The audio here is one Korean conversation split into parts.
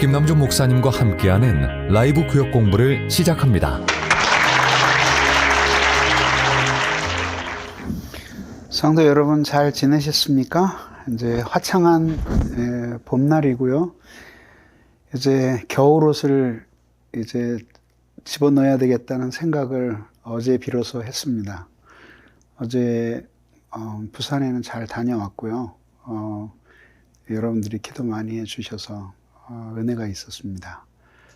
김남준 목사님과 함께하는 라이브 구역 공부를 시작합니다. 성도 여러분 잘 지내셨습니까? 이제 화창한 봄날이고요. 이제 겨울옷을 이제 집어넣어야 되겠다는 생각을 어제 비로소 했습니다. 어제 부산에는 잘 다녀왔고요. 여러분들이 기도 많이 해주셔서 은혜가 있었습니다.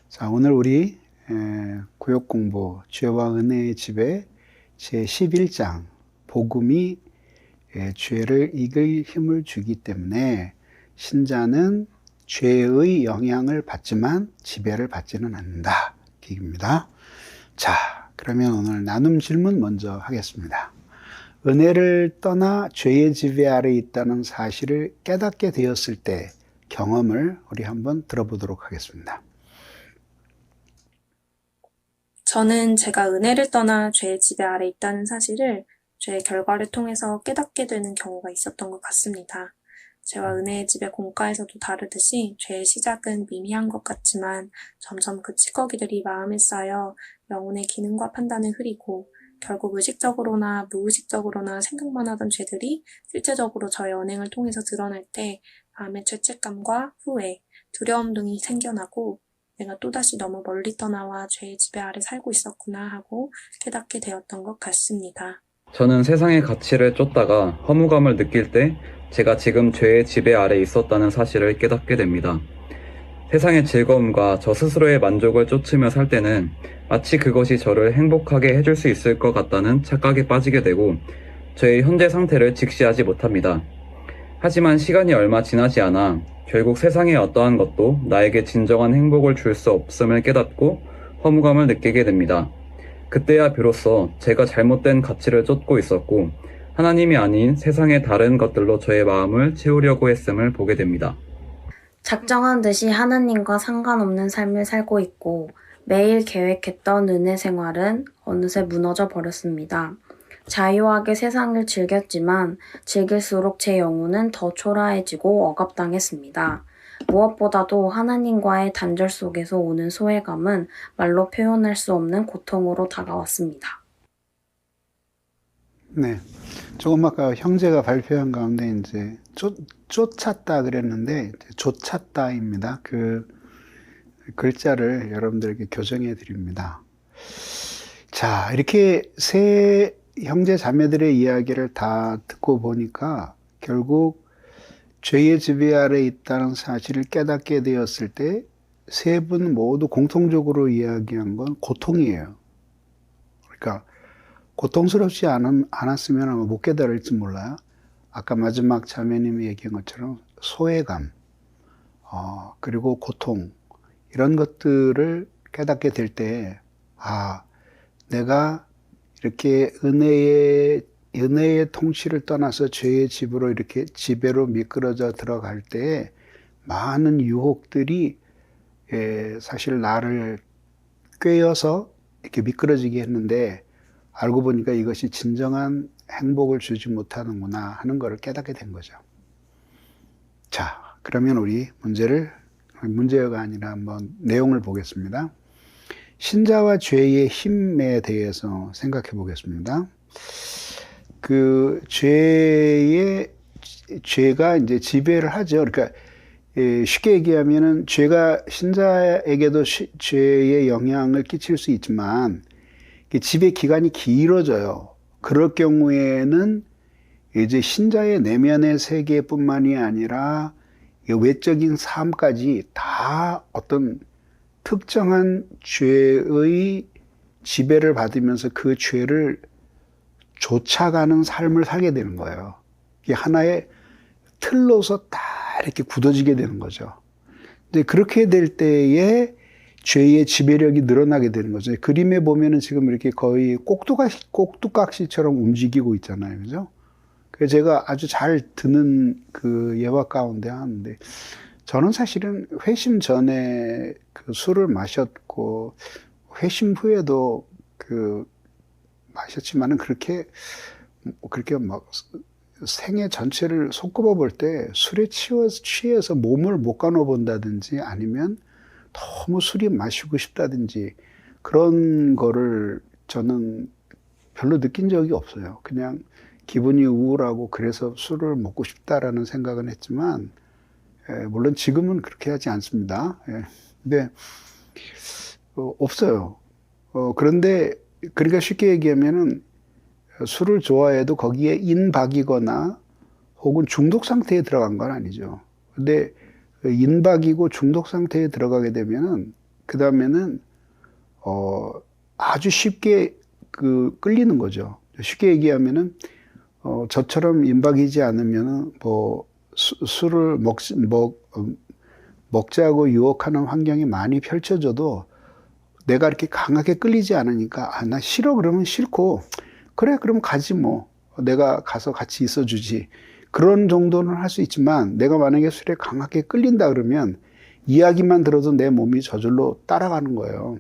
자, 오늘 우리 구역 공부 죄와 은혜의 집에 제 11장 복음이 죄를 이길 힘을 주기 때문에 신자는 죄의 영향을 받지만 지배를 받지는 않는다. 얘기입니다. 자, 그러면 오늘 나눔 질문 먼저 하겠습니다. 은혜를 떠나 죄의 지배 아래 있다는 사실을 깨닫게 되었을 때 경험을 우리 한번 들어보도록 하겠습니다. 저는 제가 은혜를 떠나 죄의 지배 아래 있다는 사실을 죄의 결과를 통해서 깨닫게 되는 경우가 있었던 것 같습니다. 죄와 은혜의 집의 공과에서도 다르듯이 죄의 시작은 미미한 것 같지만 점점 그 찌꺼기들이 마음에 쌓여 영혼의 기능과 판단을 흐리고 결국 의식적으로나 무의식적으로나 생각만 하던 죄들이 실제적으로 저의 언행을 통해서 드러날 때 마음의 죄책감과 후회, 두려움 등이 생겨나고 내가 또다시 너무 멀리 떠나와 죄의 지배 아래 살고 있었구나 하고 깨닫게 되었던 것 같습니다. 저는 세상의 가치를 쫓다가 허무감을 느낄 때 제가 지금 죄의 지배 아래 있었다는 사실을 깨닫게 됩니다. 세상의 즐거움과 저 스스로의 만족을 쫓으며 살 때는 마치 그것이 저를 행복하게 해줄 수 있을 것 같다는 착각에 빠지게 되고 저의 현재 상태를 직시하지 못합니다. 하지만 시간이 얼마 지나지 않아 결국 세상의 어떠한 것도 나에게 진정한 행복을 줄 수 없음을 깨닫고 허무감을 느끼게 됩니다. 그때야 비로소 제가 잘못된 가치를 쫓고 있었고 하나님이 아닌 세상의 다른 것들로 저의 마음을 채우려고 했음을 보게 됩니다. 작정한 듯이 하나님과 상관없는 삶을 살고 있고 매일 계획했던 은혜 생활은 어느새 무너져 버렸습니다. 자유하게 세상을 즐겼지만 즐길수록 제 영혼은 더 초라해지고 억압당했습니다. 무엇보다도 하나님과의 단절 속에서 오는 소외감은 말로 표현할 수 없는 고통으로 다가왔습니다. 네. 조금 아까 형제가 발표한 가운데 이제 쫓았다 그랬는데 좇았다입니다. 그 글자를 여러분들에게 교정해 드립니다. 자, 이렇게 세 형제 자매들의 이야기를 다 듣고 보니까 결국 죄의 지배 아래 있다는 사실을 깨닫게 되었을 때 세 분 모두 공통적으로 이야기한 건 고통이에요. 그러니까 고통스럽지 않았으면 아마 못 깨달을지 몰라요. 아까 마지막 자매님이 얘기한 것처럼 소외감, 그리고 고통, 이런 것들을 깨닫게 될 때, 내가 이렇게 은혜의 통치를 떠나서 죄의 집으로 이렇게 지배로 미끄러져 들어갈 때 많은 유혹들이 사실 나를 꿰어서 이렇게 미끄러지게 했는데 알고 보니까 이것이 진정한 행복을 주지 못하는구나 하는 것을 깨닫게 된 거죠. 자, 그러면 우리 문제가 아니라 한번 내용을 보겠습니다. 신자와 죄의 힘에 대해서 생각해 보겠습니다. 그 죄가 이제 지배를 하죠. 그러니까 쉽게 얘기하면은 죄가 신자에게도 죄의 영향을 끼칠 수 있지만 지배 기간이 길어져요. 그럴 경우에는 이제 신자의 내면의 세계뿐만이 아니라 외적인 삶까지 다 어떤 특정한 죄의 지배를 받으면서 그 죄를 쫓아가는 삶을 살게 되는 거예요. 이게 하나의 틀로서 다 이렇게 굳어지게 되는 거죠. 근데 그렇게 될 때에 죄의 지배력이 늘어나게 되는 거죠. 그림에 보면은 지금 이렇게 거의 꼭두각시처럼 움직이고 있잖아요. 그죠? 그래서 제가 아주 잘 드는 그 예화 가운데 하는데, 저는 사실은 회심 전에 그 술을 마셨고, 회심 후에도 마셨지만은 그렇게 막 생애 전체를 손꼽아 볼 때 술에 취해서 몸을 못 가눠 본다든지 아니면 너무 술이 마시고 싶다든지 그런 거를 저는 별로 느낀 적이 없어요. 그냥 기분이 우울하고 그래서 술을 먹고 싶다라는 생각은 했지만, 물론 지금은 그렇게 하지 않습니다. 근데 없어요. 그런데 그러니까 쉽게 얘기하면은 술을 좋아해도 거기에 인박이거나 혹은 중독 상태에 들어간 건 아니죠. 근데 인박이고 중독 상태에 들어가게 되면은 그 다음에는 아주 쉽게 끌리는 거죠. 쉽게 얘기하면은 저처럼 인박이지 않으면은 뭐 술을 먹자고 유혹하는 환경이 많이 펼쳐져도 내가 이렇게 강하게 끌리지 않으니까 나 싫어 그러면 싫고 그래 그럼 가지 뭐 내가 가서 같이 있어주지 그런 정도는 할 수 있지만 내가 만약에 술에 강하게 끌린다 그러면 이야기만 들어도 내 몸이 저절로 따라가는 거예요.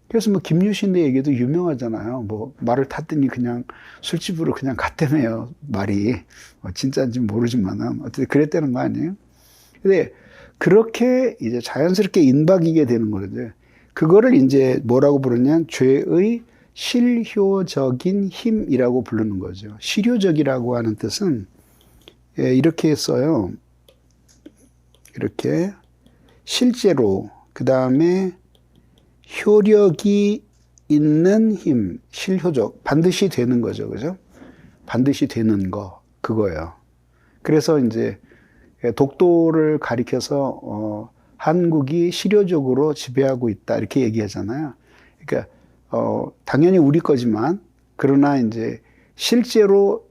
그래서 뭐 김유신의 얘기도 유명하잖아요. 뭐 말을 탔더니 그냥 술집으로 그냥 갔다며요. 말이 진짜인지 모르지만은 어쨌든 그랬다는 거 아니에요. 근데 그렇게 이제 자연스럽게 인박이게 되는 거죠. 그거를 이제 뭐라고 부르냐면 죄의 실효적인 힘이라고 부르는 거죠. 실효적이라고 하는 뜻은 이렇게 써요. 이렇게 실제로 그 다음에 효력이 있는 힘, 실효적, 반드시 되는 거죠. 그죠? 반드시 되는 거, 그거예요. 그래서 이제 독도를 가리켜서, 한국이 실효적으로 지배하고 있다. 이렇게 얘기하잖아요. 그러니까, 당연히 우리 거지만, 그러나 이제 실제로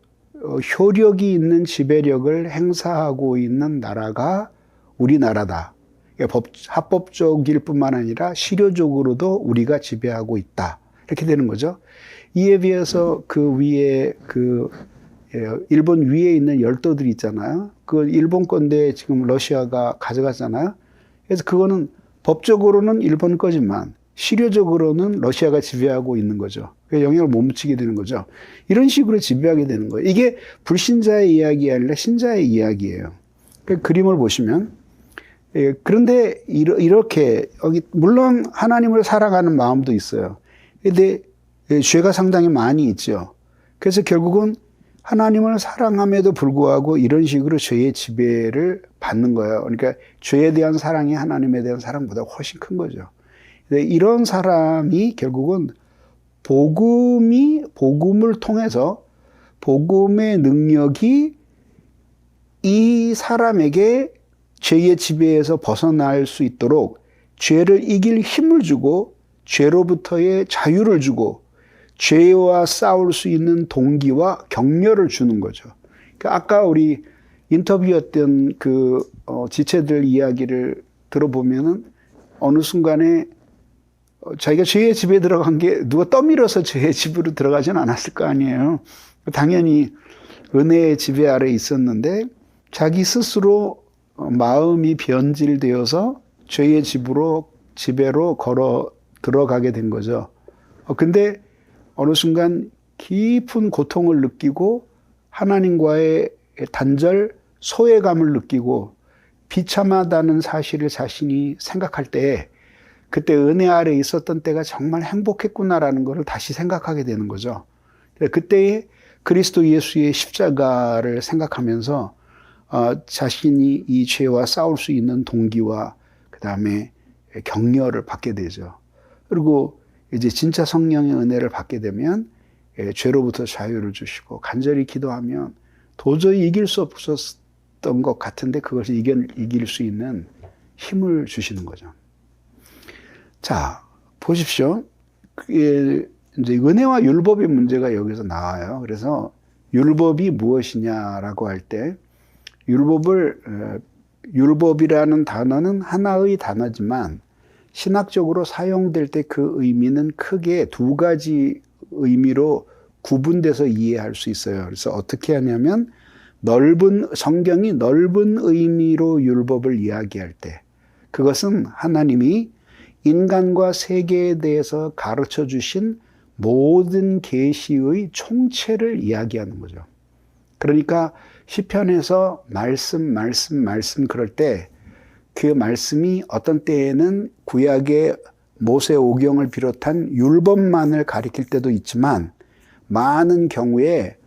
효력이 있는 지배력을 행사하고 있는 나라가 우리나라다. 합법적일 뿐만 아니라 실효적으로도 우리가 지배하고 있다. 이렇게 되는 거죠. 이에 비해서 그 위에 일본 위에 있는 열도들이 있잖아요. 그 일본 건데 지금 러시아가 가져갔잖아요. 그래서 그거는 법적으로는 일본 거지만 실효적으로는 러시아가 지배하고 있는 거죠. 영향을 못 미치게 되는 거죠. 이런 식으로 지배하게 되는 거예요. 이게 불신자의 이야기가 아니라 신자의 이야기예요. 그 그림을 보시면 그런데 이렇게 물론 하나님을 사랑하는 마음도 있어요. 근데 죄가 상당히 많이 있죠. 그래서 결국은 하나님을 사랑함에도 불구하고 이런 식으로 죄의 지배를 받는 거예요. 그러니까 죄에 대한 사랑이 하나님에 대한 사랑보다 훨씬 큰 거죠. 이런 사람이 결국은 복음을 통해서 복음의 능력이 이 사람에게 죄의 지배에서 벗어날 수 있도록 죄를 이길 힘을 주고 죄로부터의 자유를 주고 죄와 싸울 수 있는 동기와 격려를 주는 거죠. 그러니까 아까 우리 인터뷰했던 지체들 이야기를 들어보면은 어느 순간에 자기가 죄의 집에 들어간 게 누가 떠밀어서 죄의 집으로 들어가진 않았을 거 아니에요. 당연히 은혜의 지배 아래 있었는데 자기 스스로 마음이 변질되어서 죄의 지배로 걸어 들어가게 된 거죠. 근데 어느 순간 깊은 고통을 느끼고 하나님과의 단절, 소외감을 느끼고 비참하다는 사실을 자신이 생각할 때 그때 은혜 아래 있었던 때가 정말 행복했구나라는 것을 다시 생각하게 되는 거죠. 그때의 그리스도 예수의 십자가를 생각하면서 자신이 이 죄와 싸울 수 있는 동기와 그 다음에 격려를 받게 되죠. 그리고 이제 진짜 성령의 은혜를 받게 되면 죄로부터 자유를 주시고 간절히 기도하면 도저히 이길 수 없었던 것 같은데 그것을 이길 수 있는 힘을 주시는 거죠. 자, 보십시오. 이제 은혜와 율법의 문제가 여기서 나와요. 그래서 율법이 무엇이냐라고 할 때 율법이라는 단어는 하나의 단어지만 신학적으로 사용될 때 그 의미는 크게 두 가지 의미로 구분돼서 이해할 수 있어요. 그래서 어떻게 하냐면 성경이 넓은 의미로 율법을 이야기할 때 그것은 하나님이 인간과 세계에 대해서 가르쳐 주신 모든 계시의 총체를 이야기하는 거죠. 그러니까 시편에서 말씀 그럴 때 그 말씀이 어떤 때에는 구약의 모세 오경을 비롯한 율법만을 가리킬 때도 있지만 많은 경우에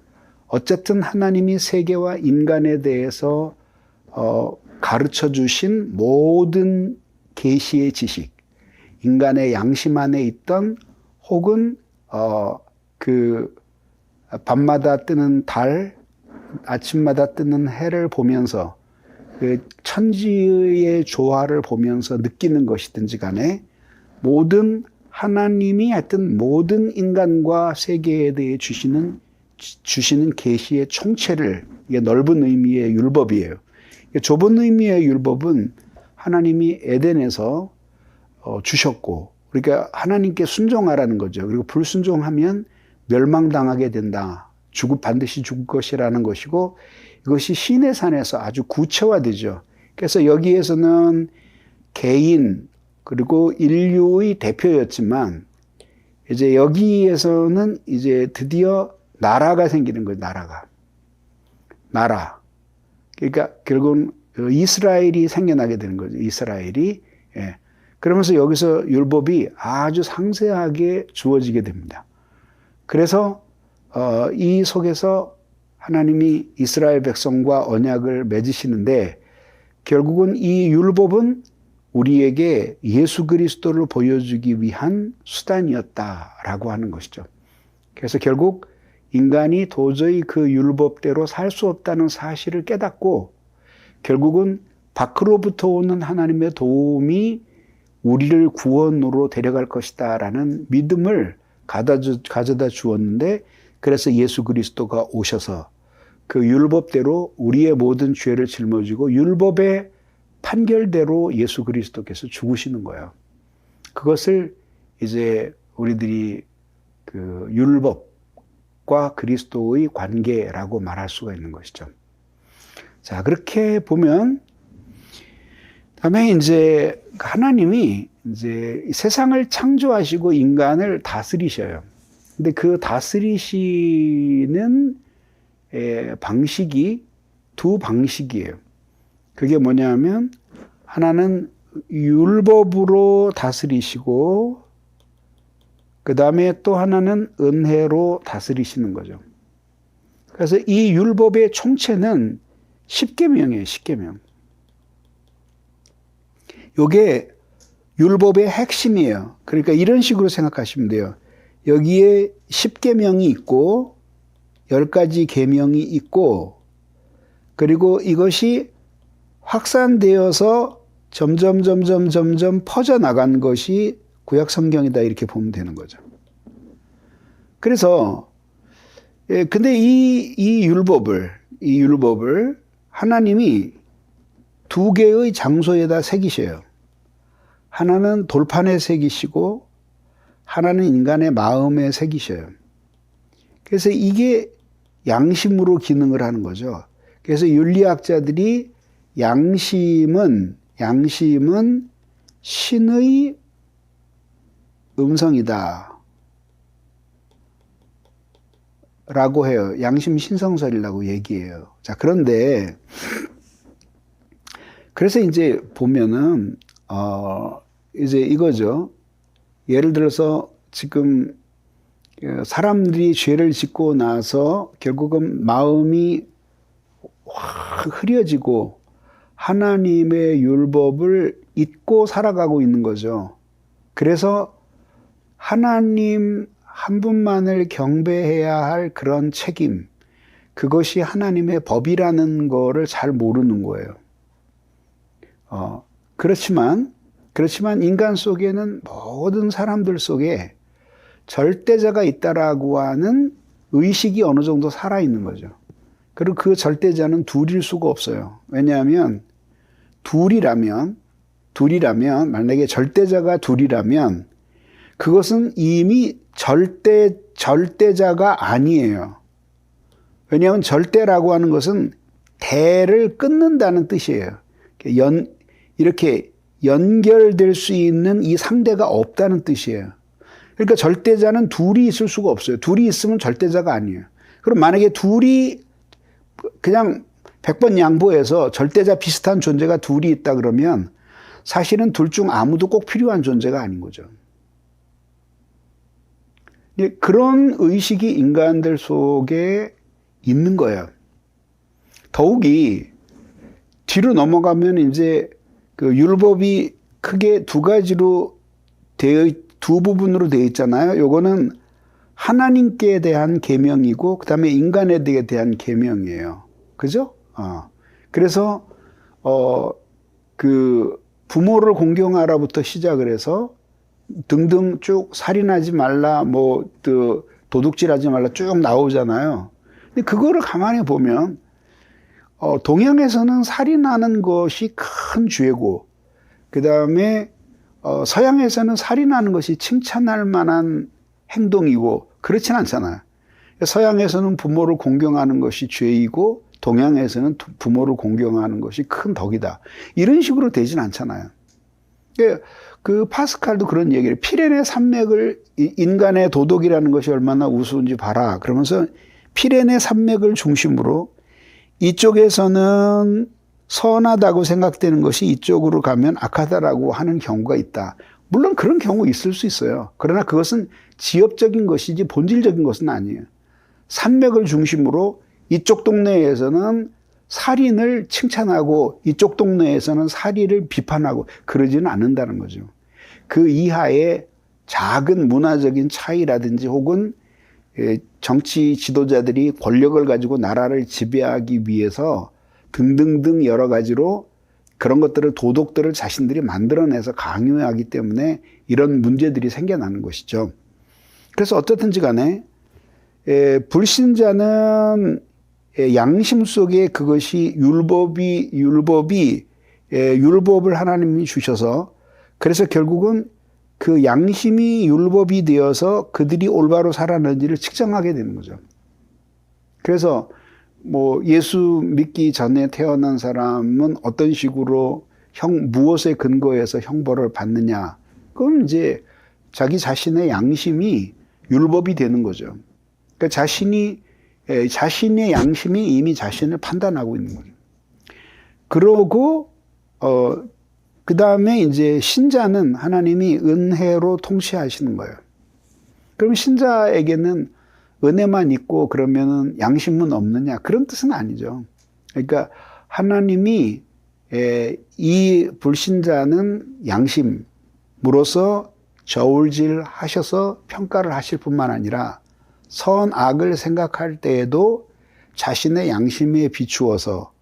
어쨌든 하나님이 세계와 인간에 대해서 가르쳐 주신 모든 계시의 지식, 인간의 양심 안에 있던 혹은 그 밤마다 뜨는 달, 아침마다 뜨는 해를 보면서 그 천지의 조화를 보면서 느끼는 것이든지 간에 모든 하나님이 하여튼 모든 인간과 세계에 대해 주시는 계시의 총체를, 이게 넓은 의미의 율법이에요. 좁은 의미의 율법은 하나님이 에덴에서 주셨고, 그러니까 하나님께 순종하라는 거죠. 그리고 불순종하면 멸망당하게 된다. 반드시 죽을 것이라는 것이고, 이것이 신의 산에서 아주 구체화되죠. 그래서 여기에서는 개인 그리고 인류의 대표였지만 이제 여기에서는 이제 드디어 나라가 생기는 거예요. 나라. 그러니까 결국은 이스라엘이 생겨나게 되는 거죠. 이스라엘이. 예. 그러면서 여기서 율법이 아주 상세하게 주어지게 됩니다. 그래서 이 속에서 하나님이 이스라엘 백성과 언약을 맺으시는데 결국은 이 율법은 우리에게 예수 그리스도를 보여주기 위한 수단이었다라고 하는 것이죠. 그래서 결국 인간이 도저히 그 율법대로 살 수 없다는 사실을 깨닫고 결국은 밖으로부터 오는 하나님의 도움이 우리를 구원으로 데려갈 것이다라는 믿음을 가져다 주었는데, 그래서 예수 그리스도가 오셔서 그 율법대로 우리의 모든 죄를 짊어지고 율법의 판결대로 예수 그리스도께서 죽으시는 거예요. 그것을 이제 우리들이 그 율법과 그리스도의 관계라고 말할 수가 있는 것이죠. 자, 그렇게 보면 다음에 이제 하나님이 이제 세상을 창조하시고 인간을 다스리셔요. 근데 그 다스리시는 방식이 두 방식이에요. 그게 뭐냐면 하나는 율법으로 다스리시고 그 다음에 또 하나는 은혜로 다스리시는 거죠. 그래서 이 율법의 총체는 십계명이에요. 십계명. 요게 율법의 핵심이에요. 그러니까 이런 식으로 생각하시면 돼요. 여기에 십계명이 있고 10가지 계명이 있고 그리고 이것이 확산되어서 점점 퍼져나간 것이 구약 성경이다 이렇게 보면 되는 거죠. 그래서 근데 이 율법을 하나님이 두 개의 장소에다 새기셔요. 하나는 돌판에 새기시고 하나는 인간의 마음에 새기셔요. 그래서 이게 양심으로 기능을 하는 거죠. 그래서 윤리학자들이 양심은 신의 음성이다 라고 해요. 양심 신성설이라고 얘기해요. 자, 그런데 그래서 이제 보면은 이제 이거죠. 예를 들어서 지금 사람들이 죄를 짓고 나서 결국은 마음이 확 흐려지고 하나님의 율법을 잊고 살아가고 있는 거죠. 그래서 하나님 한 분만을 경배해야 할 그런 책임, 그것이 하나님의 법이라는 거를 잘 모르는 거예요. 그렇지만 인간 속에는 모든 사람들 속에 절대자가 있다라고 하는 의식이 어느 정도 살아있는 거죠. 그리고 그 절대자는 둘일 수가 없어요. 왜냐하면 둘이라면 만약에 절대자가 둘이라면 그것은 이미 절대자가 아니에요. 왜냐하면 절대라고 하는 것은 대를 끊는다는 뜻이에요. 이렇게 연결될 수 있는 이 상대가 없다는 뜻이에요. 그러니까 절대자는 둘이 있을 수가 없어요. 둘이 있으면 절대자가 아니에요. 그럼 만약에 둘이 그냥 100번 양보해서 절대자 비슷한 존재가 둘이 있다 그러면 사실은 둘 중 아무도 꼭 필요한 존재가 아닌 거죠. 그런 의식이 인간들 속에 있는 거예요. 더욱이 뒤로 넘어가면 이제 그 율법이 크게 두 부분으로 되어 있잖아요. 요거는 하나님께 대한 계명이고 그다음에 인간에 대한 계명이에요. 그죠? 그래서 그 부모를 공경하라부터 시작을 해서 등등 쭉 살인하지 말라, 뭐 도둑질하지 말라 쭉 나오잖아요. 근데 그거를 가만히 보면 동양에서는 살인하는 것이 큰 죄고, 그 다음에 서양에서는 살인하는 것이 칭찬할 만한 행동이고 그렇진 않잖아요. 서양에서는 부모를 공경하는 것이 죄이고 동양에서는 부모를 공경하는 것이 큰 덕이다. 이런 식으로 되진 않잖아요. 그 파스칼도 그런 얘기를, 피레네 산맥을, 인간의 도덕이라는 것이 얼마나 우스운지 봐라. 그러면서 피레네 산맥을 중심으로 이쪽에서는 선하다고 생각되는 것이 이쪽으로 가면 악하다라고 하는 경우가 있다. 물론 그런 경우 있을 수 있어요. 그러나 그것은 지엽적인 것이지 본질적인 것은 아니에요. 산맥을 중심으로 이쪽 동네에서는 살인을 칭찬하고 이쪽 동네에서는 살인을 비판하고 그러지는 않는다는 거죠. 그 이하의 작은 문화적인 차이라든지 혹은 정치 지도자들이 권력을 가지고 나라를 지배하기 위해서 등등등 여러 가지로 그런 것들을, 도덕들을 자신들이 만들어내서 강요하기 때문에 이런 문제들이 생겨나는 것이죠. 그래서 어떻든지 간에 불신자는 양심 속에 그것이 율법을 하나님이 주셔서, 그래서 결국은 그 양심이 율법이 되어서 그들이 올바로 살았는지를 측정하게 되는 거죠. 그래서 뭐 예수 믿기 전에 태어난 사람은 어떤 식으로 무엇에 근거해서 형벌을 받느냐, 그건 이제 자기 자신의 양심이 율법이 되는 거죠. 그러니까 자신의 양심이 이미 자신을 판단하고 있는 거죠. 그러고 그 다음에 이제 신자는 하나님이 은혜로 통치하시는 거예요. 그럼 신자에게는 은혜만 있고 그러면은 양심은 없느냐? 그런 뜻은 아니죠. 그러니까 하나님이 이 불신자는 양심으로서 저울질 하셔서 평가를 하실 뿐만 아니라 선악을 생각할 때에도 자신의 양심에 비추어서,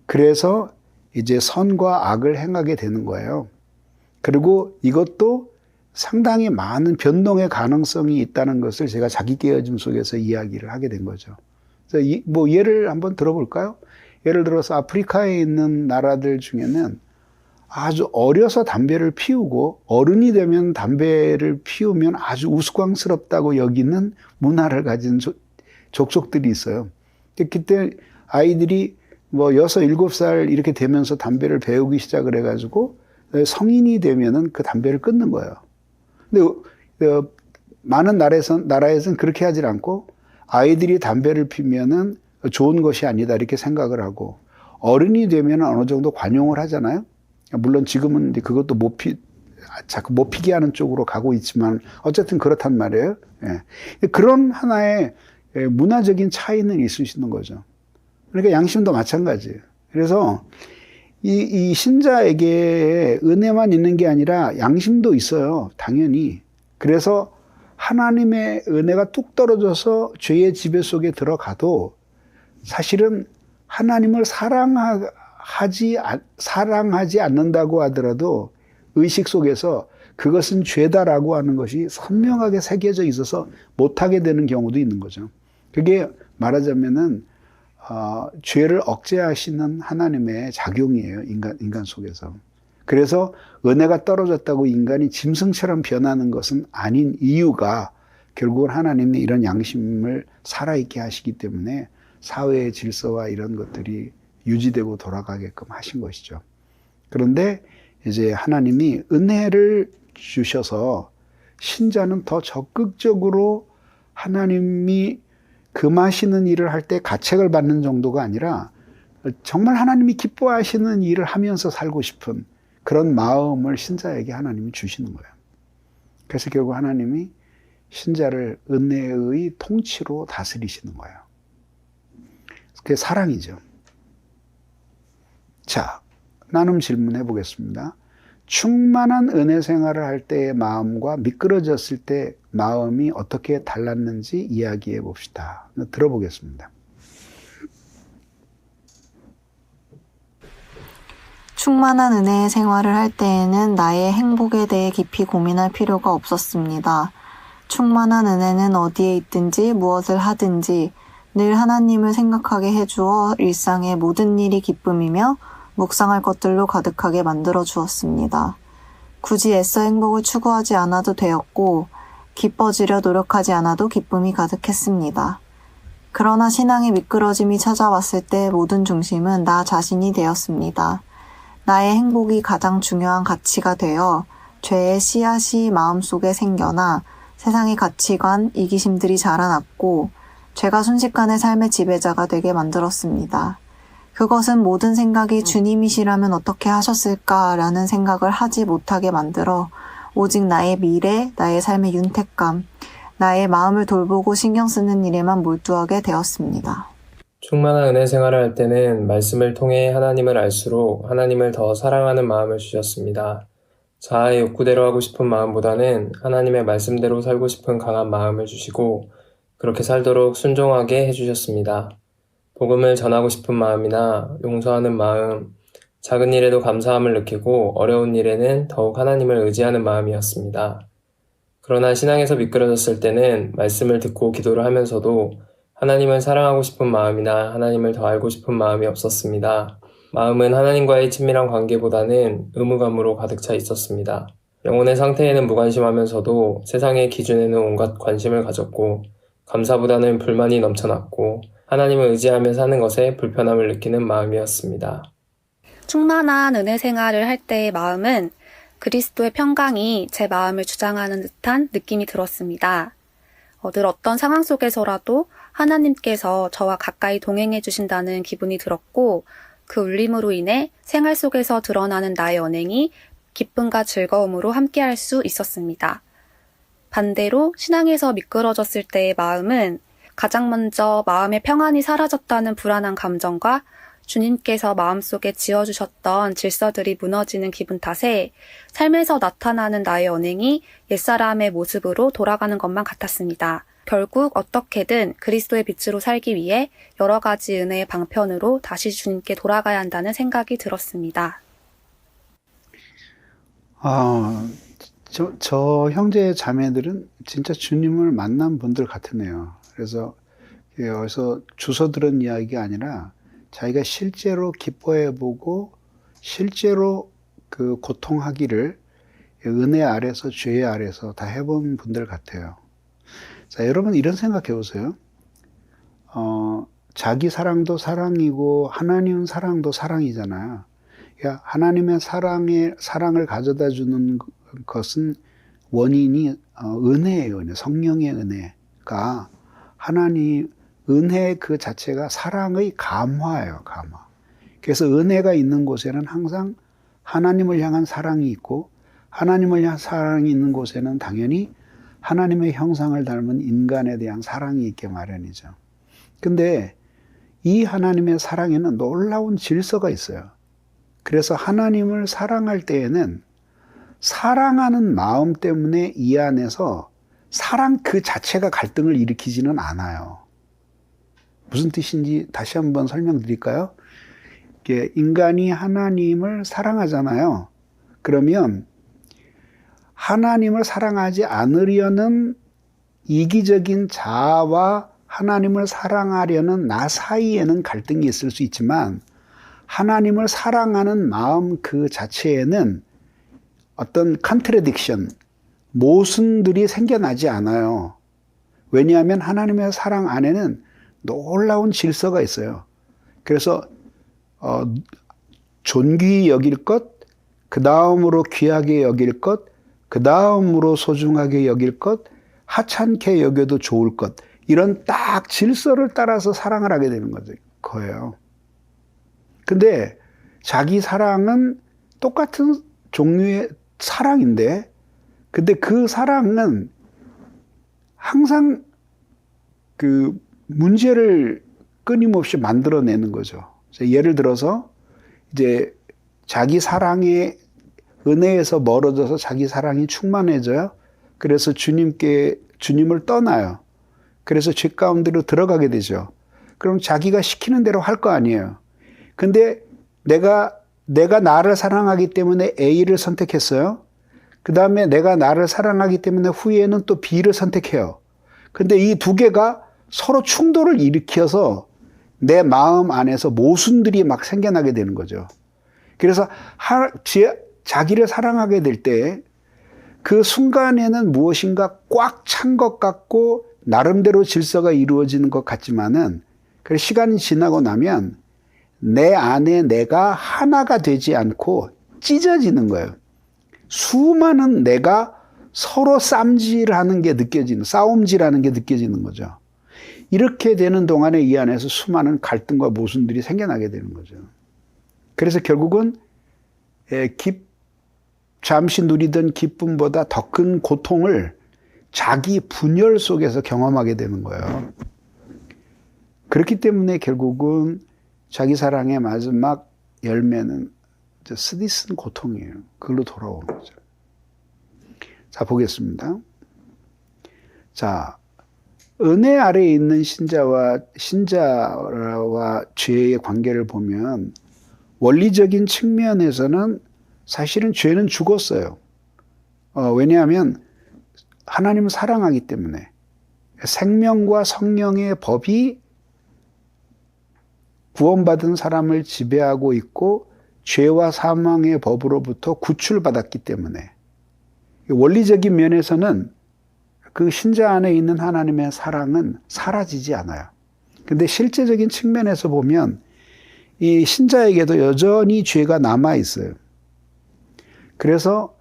그래서 이제 선과 악을 행하게 되는 거예요. 그리고 이것도 상당히 많은 변동의 가능성이 있다는 것을 제가 자기 깨어짐 속에서 이야기를 하게 된 거죠. 그래서 뭐 예를 한번 들어볼까요? 예를 들어서 아프리카에 있는 나라들 중에는 아주 어려서 담배를 피우고 어른이 되면 담배를 피우면 아주 우스꽝스럽다고 여기는 문화를 가진 족속들이 있어요. 그때 아이들이 뭐 6, 7살 이렇게 되면서 담배를 배우기 시작을 해가지고 성인이 되면은 그 담배를 끊는 거예요. 근데 많은 나라에서는 그렇게 하질 않고 아이들이 담배를 피면은 좋은 것이 아니다 이렇게 생각을 하고, 어른이 되면 어느 정도 관용을 하잖아요. 물론 지금은 그것도 자꾸 못 피게 하는 쪽으로 가고 있지만 어쨌든 그렇단 말이에요. 예. 그런 하나의 문화적인 차이는 있을 수 있는 거죠. 그러니까 양심도 마찬가지예요. 그래서 이 신자에게 은혜만 있는 게 아니라 양심도 있어요. 당연히. 그래서 하나님의 은혜가 뚝 떨어져서 죄의 지배 속에 들어가도 사실은 하나님을 사랑하지 않는다고 하더라도 의식 속에서 그것은 죄다라고 하는 것이 선명하게 새겨져 있어서 못하게 되는 경우도 있는 거죠. 그게 말하자면은 죄를 억제하시는 하나님의 작용이에요. 인간 속에서. 그래서 은혜가 떨어졌다고 인간이 짐승처럼 변하는 것은 아닌 이유가 결국은 하나님이 이런 양심을 살아있게 하시기 때문에 사회의 질서와 이런 것들이 유지되고 돌아가게끔 하신 것이죠. 그런데 이제 하나님이 은혜를 주셔서 신자는 더 적극적으로 하나님이 금하시는 일을 할 때 가책을 받는 정도가 아니라 정말 하나님이 기뻐하시는 일을 하면서 살고 싶은 그런 마음을 신자에게 하나님이 주시는 거예요. 그래서 결국 하나님이 신자를 은혜의 통치로 다스리시는 거예요. 그게 사랑이죠. 자, 나눔 질문해 보겠습니다. 충만한 은혜 생활을 할 때의 마음과 미끄러졌을 때 마음이 어떻게 달랐는지 이야기해 봅시다. 들어보겠습니다. 충만한 은혜의 생활을 할 때에는 나의 행복에 대해 깊이 고민할 필요가 없었습니다. 충만한 은혜는 어디에 있든지 무엇을 하든지 늘 하나님을 생각하게 해주어 일상의 모든 일이 기쁨이며 묵상할 것들로 가득하게 만들어 주었습니다. 굳이 애써 행복을 추구하지 않아도 되었고 기뻐지려 노력하지 않아도 기쁨이 가득했습니다. 그러나 신앙의 미끄러짐이 찾아왔을 때 모든 중심은 나 자신이 되었습니다. 나의 행복이 가장 중요한 가치가 되어 죄의 씨앗이 마음속에 생겨나 세상의 가치관, 이기심들이 자라났고 죄가 순식간에 삶의 지배자가 되게 만들었습니다. 그것은 모든 생각이 주님이시라면 어떻게 하셨을까라는 생각을 하지 못하게 만들어 오직 나의 미래, 나의 삶의 윤택감, 나의 마음을 돌보고 신경 쓰는 일에만 몰두하게 되었습니다. 충만한 은혜 생활을 할 때는 말씀을 통해 하나님을 알수록 하나님을 더 사랑하는 마음을 주셨습니다. 자아의 욕구대로 하고 싶은 마음보다는 하나님의 말씀대로 살고 싶은 강한 마음을 주시고 그렇게 살도록 순종하게 해주셨습니다. 복음을 전하고 싶은 마음이나 용서하는 마음, 작은 일에도 감사함을 느끼고 어려운 일에는 더욱 하나님을 의지하는 마음이었습니다. 그러나 신앙에서 미끄러졌을 때는 말씀을 듣고 기도를 하면서도 하나님을 사랑하고 싶은 마음이나 하나님을 더 알고 싶은 마음이 없었습니다. 마음은 하나님과의 친밀한 관계보다는 의무감으로 가득 차 있었습니다. 영혼의 상태에는 무관심하면서도 세상의 기준에는 온갖 관심을 가졌고 감사보다는 불만이 넘쳐났고 하나님을 의지하며 사는 것에 불편함을 느끼는 마음이었습니다. 충만한 은혜 생활을 할 때의 마음은 그리스도의 평강이 제 마음을 주장하는 듯한 느낌이 들었습니다. 늘 어떤 상황 속에서라도 하나님께서 저와 가까이 동행해 주신다는 기분이 들었고 그 울림으로 인해 생활 속에서 드러나는 나의 언행이 기쁨과 즐거움으로 함께할 수 있었습니다. 반대로 신앙에서 미끄러졌을 때의 마음은 가장 먼저 마음의 평안이 사라졌다는 불안한 감정과 주님께서 마음속에 지어주셨던 질서들이 무너지는 기분 탓에 삶에서 나타나는 나의 언행이 옛사람의 모습으로 돌아가는 것만 같았습니다. 결국 어떻게든 그리스도의 빛으로 살기 위해 여러 가지 은혜의 방편으로 다시 주님께 돌아가야 한다는 생각이 들었습니다. 저 형제 자매들은 진짜 주님을 만난 분들 같으네요. 그래서 여기서 주워 들은 이야기가 아니라 자기가 실제로 기뻐해보고 실제로 그 고통하기를 은혜 아래서 죄 아래서 다 해본 분들 같아요. 자, 여러분 이런 생각해 보세요. 자기 사랑도 사랑이고 하나님 사랑도 사랑이잖아요. 그러니까 하나님의 사랑을 가져다 주는 것은 원인이 은혜예요. 은혜. 성령의 은혜가 하나님 은혜 그 자체가 사랑의 감화예요. 감화. 그래서 은혜가 있는 곳에는 항상 하나님을 향한 사랑이 있고 하나님을 향한 사랑이 있는 곳에는 당연히 하나님의 형상을 닮은 인간에 대한 사랑이 있게 마련이죠. 근데 이 하나님의 사랑에는 놀라운 질서가 있어요. 그래서 하나님을 사랑할 때에는 사랑하는 마음 때문에 이 안에서 사랑 그 자체가 갈등을 일으키지는 않아요. 무슨 뜻인지 다시 한번 설명드릴까요? 인간이 하나님을 사랑하잖아요. 그러면 하나님을 사랑하지 않으려는 이기적인 자아와 하나님을 사랑하려는 나 사이에는 갈등이 있을 수 있지만 하나님을 사랑하는 마음 그 자체에는 어떤 컨트래딕션, 모순들이 생겨나지 않아요. 왜냐하면 하나님의 사랑 안에는 놀라운 질서가 있어요. 그래서 존귀히 여길 것, 그 다음으로 귀하게 여길 것, 그 다음으로 소중하게 여길 것, 하찮게 여겨도 좋을 것, 이런 딱 질서를 따라서 사랑을 하게 되는 거예요. 근데 자기 사랑은 똑같은 종류의 사랑인데, 근데 그 사랑은 항상 그 문제를 끊임없이 만들어내는 거죠. 예를 들어서 이제 자기 사랑의 은혜에서 멀어져서 자기 사랑이 충만해져요. 그래서 주님을 떠나요. 그래서 죄 가운데로 들어가게 되죠. 그럼 자기가 시키는 대로 할 거 아니에요. 근데 내가 나를 사랑하기 때문에 A를 선택했어요. 그 다음에 내가 나를 사랑하기 때문에 후에는 또 B를 선택해요. 근데 이 두 개가 서로 충돌을 일으켜서 내 마음 안에서 모순들이 막 생겨나게 되는 거죠. 그래서 자기를 사랑하게 될 때 그 순간에는 무엇인가 꽉 찬 것 같고 나름대로 질서가 이루어지는 것 같지만은 시간이 지나고 나면 내 안에 내가 하나가 되지 않고 찢어지는 거예요. 수많은 내가 서로 싸움질하는 게 느껴지는 거죠. 이렇게 되는 동안에 이 안에서 수많은 갈등과 모순들이 생겨나게 되는 거죠. 그래서 결국은 잠시 누리던 기쁨보다 더 큰 고통을 자기 분열 속에서 경험하게 되는 거예요. 그렇기 때문에 결국은 자기 사랑의 마지막 열매는 쓰디쓴 고통이에요. 그걸로 돌아오는 거죠. 자, 보겠습니다. 자, 은혜 아래에 있는 신자와 죄의 관계를 보면 원리적인 측면에서는 사실은 죄는 죽었어요. 왜냐하면 하나님을 사랑하기 때문에 생명과 성령의 법이 구원받은 사람을 지배하고 있고 죄와 사망의 법으로부터 구출받았기 때문에 원리적인 면에서는 그 신자 안에 있는 하나님의 사랑은 사라지지 않아요. 근데 실제적인 측면에서 보면 이 신자에게도 여전히 죄가 남아 있어요. 그래서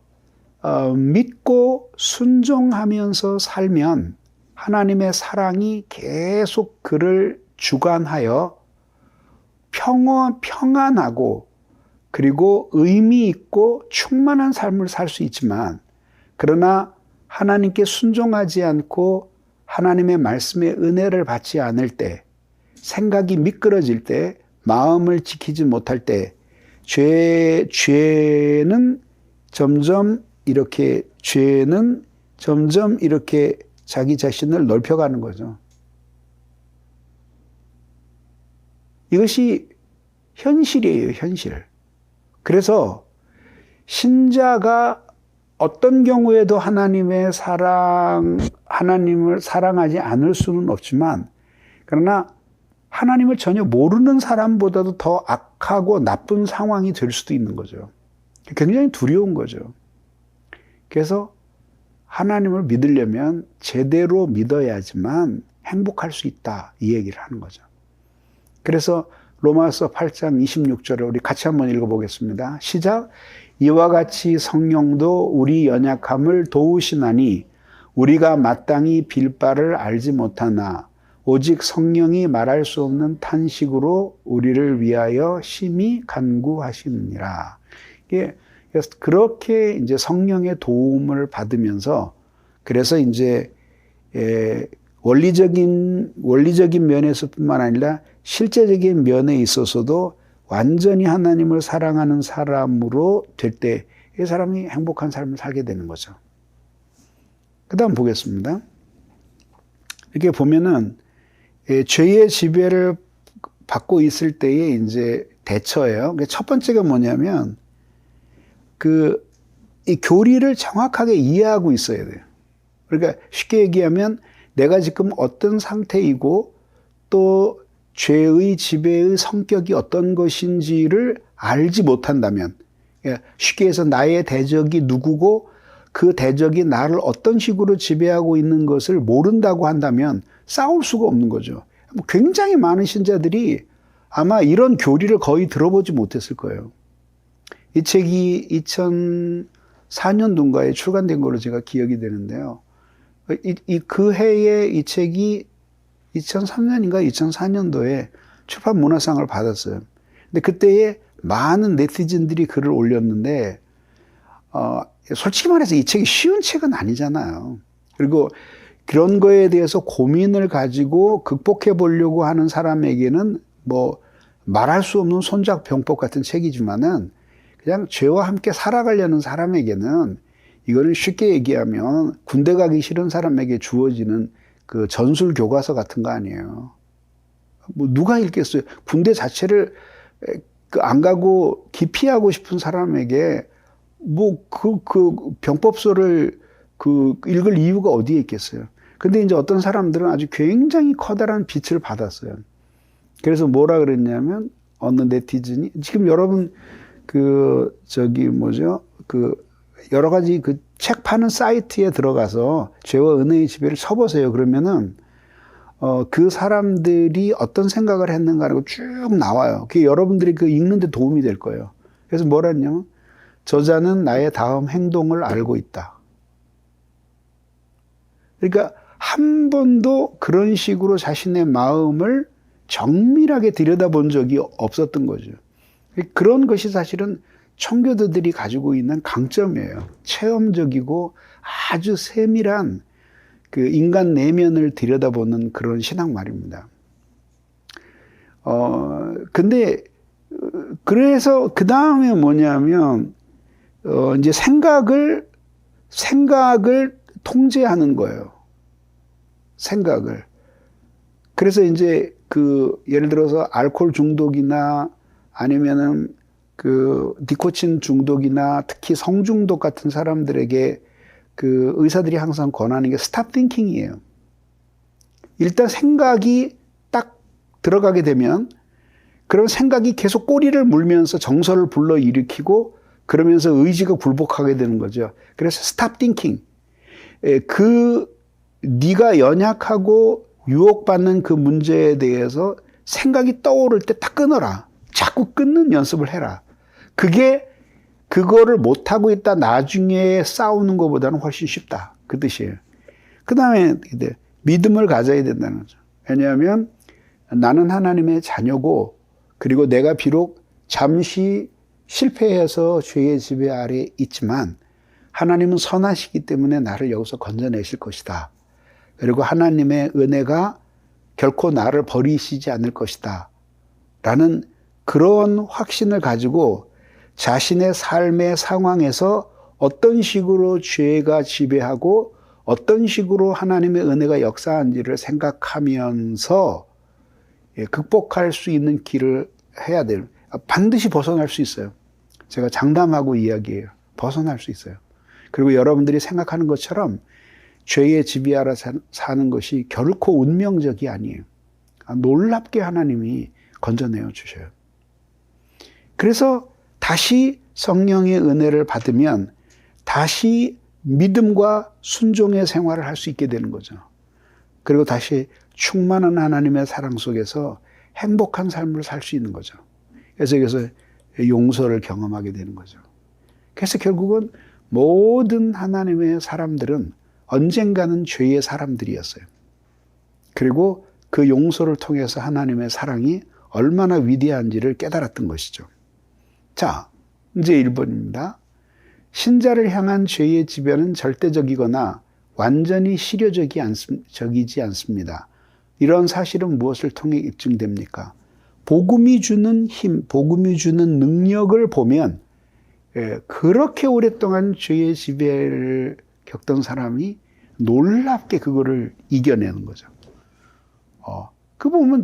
믿고 순종하면서 살면 하나님의 사랑이 계속 그를 주관하여 평안하고 그리고 의미 있고 충만한 삶을 살 수 있지만, 그러나 하나님께 순종하지 않고 하나님의 말씀의 은혜를 받지 않을 때, 생각이 미끄러질 때, 마음을 지키지 못할 때 죄는 점점 이렇게 자기 자신을 넓혀가는 거죠. 이것이 현실이에요, 현실. 그래서 신자가 어떤 경우에도 하나님을 사랑하지 않을 수는 없지만, 그러나 하나님을 전혀 모르는 사람보다도 더 악하고 나쁜 상황이 될 수도 있는 거죠. 굉장히 두려운 거죠. 그래서 하나님을 믿으려면 제대로 믿어야지만 행복할 수 있다, 이 얘기를 하는 거죠. 그래서 로마서 8장 26절을 우리 같이 한번 읽어보겠습니다. 시작. 이와 같이 성령도 우리 연약함을 도우시나니 우리가 마땅히 빌 바를 알지 못하나 오직 성령이 말할 수 없는 탄식으로 우리를 위하여 심히 간구하시느니라. 그렇게 이제 성령의 도움을 받으면서, 그래서 이제 원리적인 면에서뿐만 아니라 실제적인 면에 있어서도 완전히 하나님을 사랑하는 사람으로 될 때 이 사람이 행복한 삶을 살게 되는 거죠. 그 다음 보겠습니다. 이렇게 보면은 죄의 지배를 받고 있을 때의 이제 대처예요. 첫 번째가 뭐냐면 이 교리를 정확하게 이해하고 있어야 돼요. 그러니까 쉽게 얘기하면 내가 지금 어떤 상태이고 또 죄의 지배의 성격이 어떤 것인지를 알지 못한다면, 쉽게 해서 나의 대적이 누구고 그 대적이 나를 어떤 식으로 지배하고 있는 것을 모른다고 한다면 싸울 수가 없는 거죠. 굉장히 많은 신자들이 아마 이런 교리를 거의 들어보지 못했을 거예요. 이 책이 2004년도인가에 출간된 걸로 제가 기억이 되는데요. 그 해에 이 책이 2003년인가 2004년도에 출판 문화상을 받았어요. 근데 그때에 많은 네티즌들이 글을 올렸는데, 솔직히 말해서 이 책이 쉬운 책은 아니잖아요. 그리고 그런 거에 대해서 고민을 가지고 극복해 보려고 하는 사람에게는 뭐 말할 수 없는 손작병법 같은 책이지만은 그냥 죄와 함께 살아가려는 사람에게는 이거는 쉽게 얘기하면 군대 가기 싫은 사람에게 주어지는 그 전술 교과서 같은 거 아니에요. 뭐 누가 읽겠어요? 군대 자체를 안 가고 기피하고 싶은 사람에게 뭐 그 병법서를 읽을 이유가 어디에 있겠어요? 근데 이제 어떤 사람들은 아주 굉장히 커다란 빛을 받았어요. 그래서 뭐라 그랬냐면 어느 네티즌이 지금 여러분 여러 가지 책 파는 사이트에 들어가서 죄와 은혜의 지배를 쳐보세요. 그러면은 그 사람들이 어떤 생각을 했는가라고 쭉 나와요. 그게 여러분들이 읽는데 도움이 될 거예요. 그래서 뭐라 했냐면 저자는 나의 다음 행동을 알고 있다. 그러니까 한 번도 그런 식으로 자신의 마음을 정밀하게 들여다본 적이 없었던 거죠. 그런 것이 사실은 청교도들이 가지고 있는 강점이에요. 체험적이고 아주 세밀한 그 인간 내면을 들여다보는 그런 신앙 말입니다. 근데 그래서 그 다음에 뭐냐면 이제 생각을 통제하는 거예요. 생각을. 그래서 이제 예를 들어서 알코올 중독이나 아니면은 니코틴 중독이나 특히 성중독 같은 사람들에게 의사들이 항상 권하는 게 스탑 띵킹이에요. 일단 생각이 딱 들어가게 되면 그런 생각이 계속 꼬리를 물면서 정서를 불러일으키고 그러면서 의지가 굴복하게 되는 거죠. 그래서 스탑 띵킹. 네가 연약하고 유혹받는 그 문제에 대해서 생각이 떠오를 때 딱 끊어라. 자꾸 끊는 연습을 해라. 그거를 못하고 있다 나중에 싸우는 것보다는 훨씬 쉽다. 그 뜻이에요. 그 다음에 믿음을 가져야 된다는 거죠. 왜냐하면 나는 하나님의 자녀고 그리고 내가 비록 잠시 실패해서 죄의 지배 아래 있지만 하나님은 선하시기 때문에 나를 여기서 건져내실 것이다. 그리고 하나님의 은혜가 결코 나를 버리시지 않을 것이다. 라는 그런 확신을 가지고 자신의 삶의 상황에서 어떤 식으로 죄가 지배하고 어떤 식으로 하나님의 은혜가 역사한지를 생각하면서 극복할 수 있는 길을 해야 돼요. 반드시 벗어날 수 있어요. 제가 장담하고 이야기해요. 벗어날 수 있어요. 그리고 여러분들이 생각하는 것처럼 죄의 지배 아래 사는 것이 결코 운명적이 아니에요. 놀랍게 하나님이 건져내어 주셔요. 그래서 다시 성령의 은혜를 받으면 다시 믿음과 순종의 생활을 할 수 있게 되는 거죠. 그리고 다시 충만한 하나님의 사랑 속에서 행복한 삶을 살 수 있는 거죠. 그래서 여기서 용서를 경험하게 되는 거죠. 그래서 결국은 모든 하나님의 사람들은 언젠가는 죄의 사람들이었어요. 그리고 그 용서를 통해서 하나님의 사랑이 얼마나 위대한지를 깨달았던 것이죠. 자, 이제 1번입니다. 신자를 향한 죄의 지배는 절대적이거나 완전히 실효적이지 않습니다. 이런 사실은 무엇을 통해 입증됩니까? 복음이 주는 힘, 복음이 주는 능력을 보면 그렇게 오랫동안 죄의 지배를 겪던 사람이 놀랍게 그거를 이겨내는 거죠. 그 보면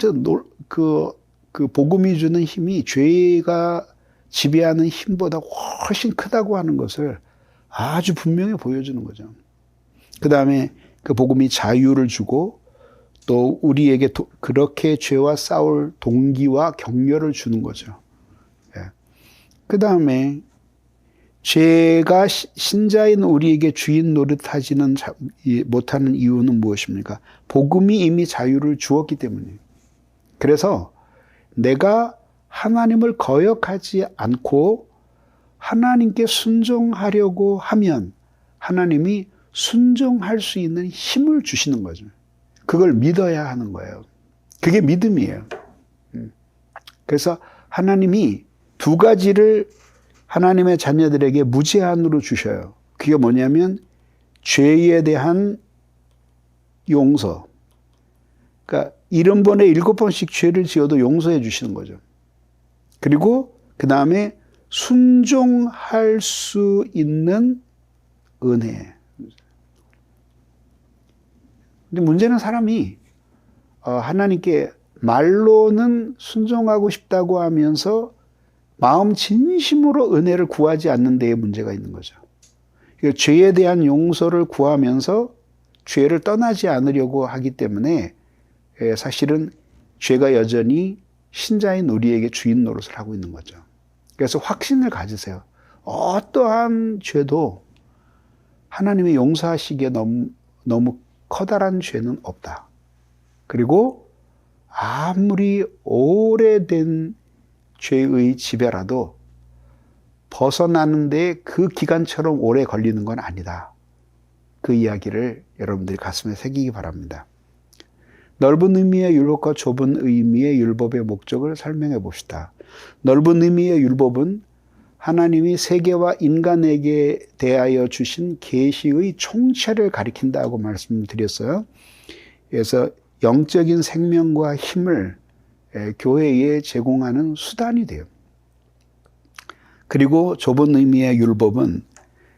그 복음이 주는 힘이 죄가 지배하는 힘보다 훨씬 크다고 하는 것을 아주 분명히 보여주는 거죠. 그 다음에 그 복음이 자유를 주고 또 우리에게 그렇게 죄와 싸울 동기와 격려를 주는 거죠. 그 다음에 죄가 신자인 우리에게 주인 노릇하지는 못하는 이유는 무엇입니까? 복음이 이미 자유를 주었기 때문이에요. 그래서 내가 하나님을 거역하지 않고 하나님께 순종하려고 하면 하나님이 순종할 수 있는 힘을 주시는 거죠. 그걸 믿어야 하는 거예요. 그게 믿음이에요. 그래서 하나님이 두 가지를 하나님의 자녀들에게 무제한으로 주셔요. 그게 뭐냐면 죄에 대한 용서. 그러니까 70번에 7번씩 죄를 지어도 용서해 주시는 거죠. 그리고 그 다음에 순종할 수 있는 은혜. 근데 문제는 사람이 하나님께 말로는 순종하고 싶다고 하면서 마음 진심으로 은혜를 구하지 않는 데에 문제가 있는 거죠. 죄에 대한 용서를 구하면서 죄를 떠나지 않으려고 하기 때문에 사실은 죄가 여전히 신자인 우리에게 주인 노릇을 하고 있는 거죠. 그래서 확신을 가지세요. 어떠한 죄도 하나님의 용서하시기에 너무 커다란 죄는 없다. 그리고 아무리 오래된 죄의 지배라도 벗어나는데 그 기간처럼 오래 걸리는 건 아니다. 그 이야기를 여러분들이 가슴에 새기기 바랍니다. 넓은 의미의 율법과 좁은 의미의 율법의 목적을 설명해 봅시다. 넓은 의미의 율법은 하나님이 세계와 인간에게 대하여 주신 계시의 총체를 가리킨다고 말씀드렸어요. 그래서 영적인 생명과 힘을 교회에 제공하는 수단이 돼요. 그리고 좁은 의미의 율법은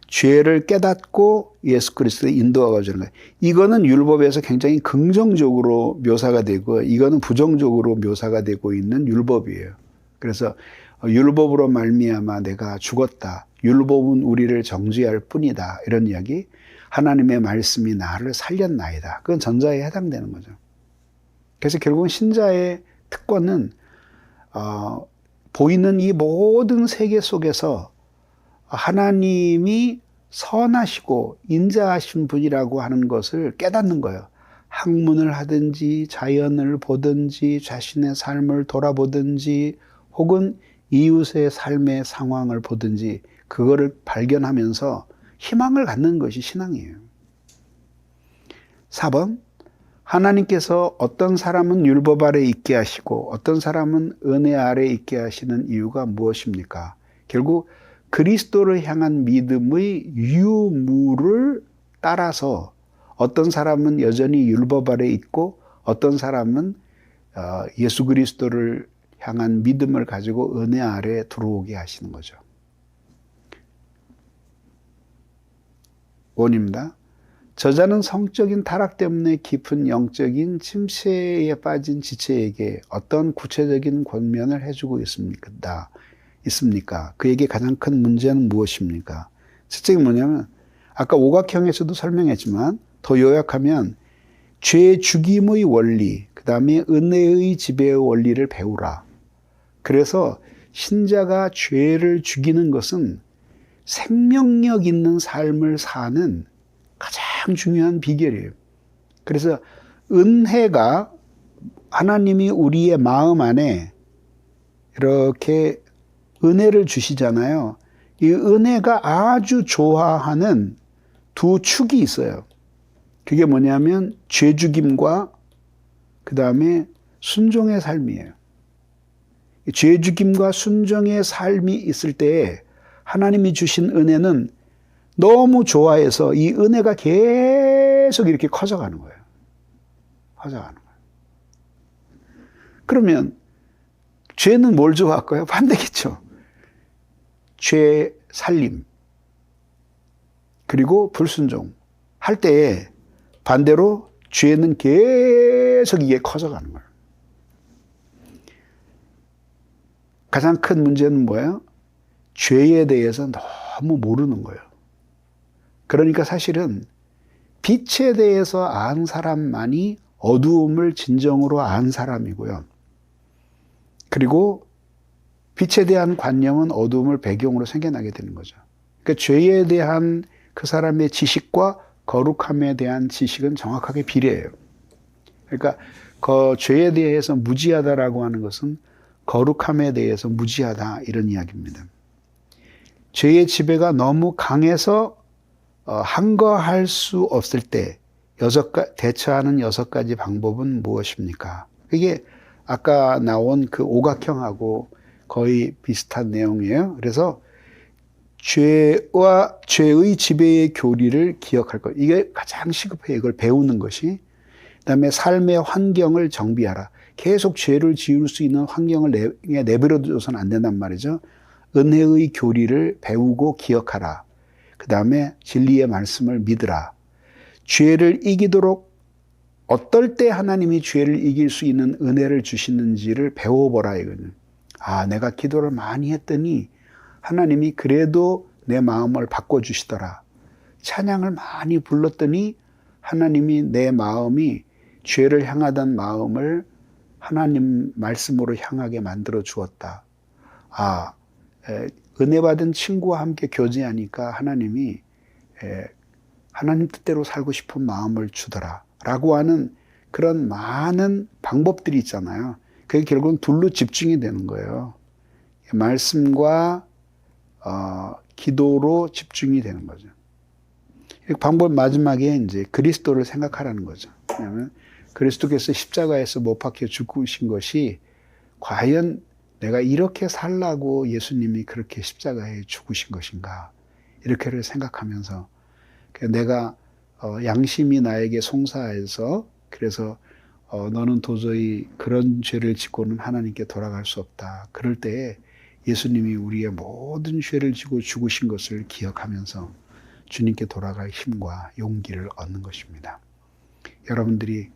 죄를 깨닫고 예수 그리스도의 인도가 주는 거예요. 이거는 율법에서 굉장히 긍정적으로 묘사가 되고 이거는 부정적으로 묘사가 되고 있는 율법이에요. 그래서 율법으로 말미암아 내가 죽었다. 율법은 우리를 정죄할 뿐이다. 이런 이야기. 하나님의 말씀이 나를 살렸나이다. 그건 전자에 해당되는 거죠. 그래서 결국은 신자의 특권은 보이는 이 모든 세계 속에서 하나님이 선하시고 인자하신 분이라고 하는 것을 깨닫는 거예요. 학문을 하든지 자연을 보든지 자신의 삶을 돌아보든지 혹은 이웃의 삶의 상황을 보든지 그거를 발견하면서 희망을 갖는 것이 신앙이에요. 4번, 하나님께서 어떤 사람은 율법 아래 있게 하시고 어떤 사람은 은혜 아래 있게 하시는 이유가 무엇입니까? 결국 그리스도를 향한 믿음의 유무를 따라서 어떤 사람은 여전히 율법 아래 있고 어떤 사람은 예수 그리스도를 향한 믿음을 가지고 은혜 아래 들어오게 하시는 거죠. 5입니다. 저자는 성적인 타락 때문에 깊은 영적인 침체에 빠진 지체에게 어떤 구체적인 권면을 해주고 있습니까? 그에게 가장 큰 문제는 무엇입니까? 첫째가 뭐냐면 아까 오각형에서도 설명했지만 더 요약하면 죄 죽임의 원리, 그 다음에 은혜의 지배의 원리를 배우라. 그래서 신자가 죄를 죽이는 것은 생명력 있는 삶을 사는 가장 중요한 비결이에요. 그래서 은혜가 하나님이 우리의 마음 안에 이렇게 은혜를 주시잖아요. 이 은혜가 아주 좋아하는 두 축이 있어요. 그게 뭐냐면 죄 죽임과 그 다음에 순종의 삶이에요. 죄 죽임과 순종의 삶이 있을 때에 하나님이 주신 은혜는 너무 좋아해서 이 은혜가 계속 이렇게 커져가는 거예요. 커져가는 거예요. 그러면 죄는 뭘 좋아할까요? 반대겠죠. 죄 살림 그리고 불순종 할 때에 반대로 죄는 계속 이게 커져가는 거예요. 가장 큰 문제는 뭐예요? 죄에 대해서 너무 모르는 거예요. 그러니까 사실은 빛에 대해서 안 사람만이 어두움을 진정으로 안 사람이고요. 그리고 빛에 대한 관념은 어두움을 배경으로 생겨나게 되는 거죠. 그러니까 죄에 대한 그 사람의 지식과 거룩함에 대한 지식은 정확하게 비례해요. 그러니까 그 죄에 대해서 무지하다라고 하는 것은 거룩함에 대해서 무지하다 이런 이야기입니다. 죄의 지배가 너무 강해서 항거할 수 없을 때 대처하는 6가지 방법은 무엇입니까? 이게 아까 나온 그 오각형하고 거의 비슷한 내용이에요. 그래서 죄의 지배의 교리를 기억할 것. 이게 가장 시급해요. 이걸 배우는 것이. 그다음에 삶의 환경을 정비하라. 계속 죄를 지을 수 있는 환경을 내버려둬서는 안 된단 말이죠. 은혜의 교리를 배우고 기억하라. 그다음에 진리의 말씀을 믿으라. 죄를 이기도록 어떨 때 하나님이 죄를 이길 수 있는 은혜를 주시는지를 배워보라 이거는. 아, 내가 기도를 많이 했더니 하나님이 그래도 내 마음을 바꿔주시더라. 찬양을 많이 불렀더니 하나님이 내 마음이 죄를 향하던 마음을 하나님 말씀으로 향하게 만들어 주었다. 아, 은혜 받은 친구와 함께 교제하니까 하나님이 하나님 뜻대로 살고 싶은 마음을 주더라. 라고 하는 그런 많은 방법들이 있잖아요. 그게 결국은 둘로 집중이 되는 거예요. 말씀과 기도로 집중이 되는 거죠. 방법 마지막에 이제 그리스도를 생각하라는 거죠. 왜냐하면 그리스도께서 십자가에서 못 박혀 죽으신 것이 과연 내가 이렇게 살라고 예수님이 그렇게 십자가에 죽으신 것인가 이렇게를 생각하면서 내가 양심이 나에게 송사해서 그래서 너는 도저히 그런 죄를 짓고는 하나님께 돌아갈 수 없다. 그럴 때에 예수님이 우리의 모든 죄를 지고 죽으신 것을 기억하면서 주님께 돌아갈 힘과 용기를 얻는 것입니다. 여러분들이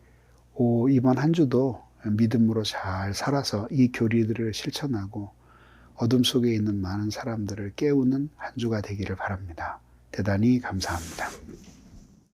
이번 한 주도 믿음으로 잘 살아서 이 교리들을 실천하고 어둠 속에 있는 많은 사람들을 깨우는 한 주가 되기를 바랍니다. 대단히 감사합니다.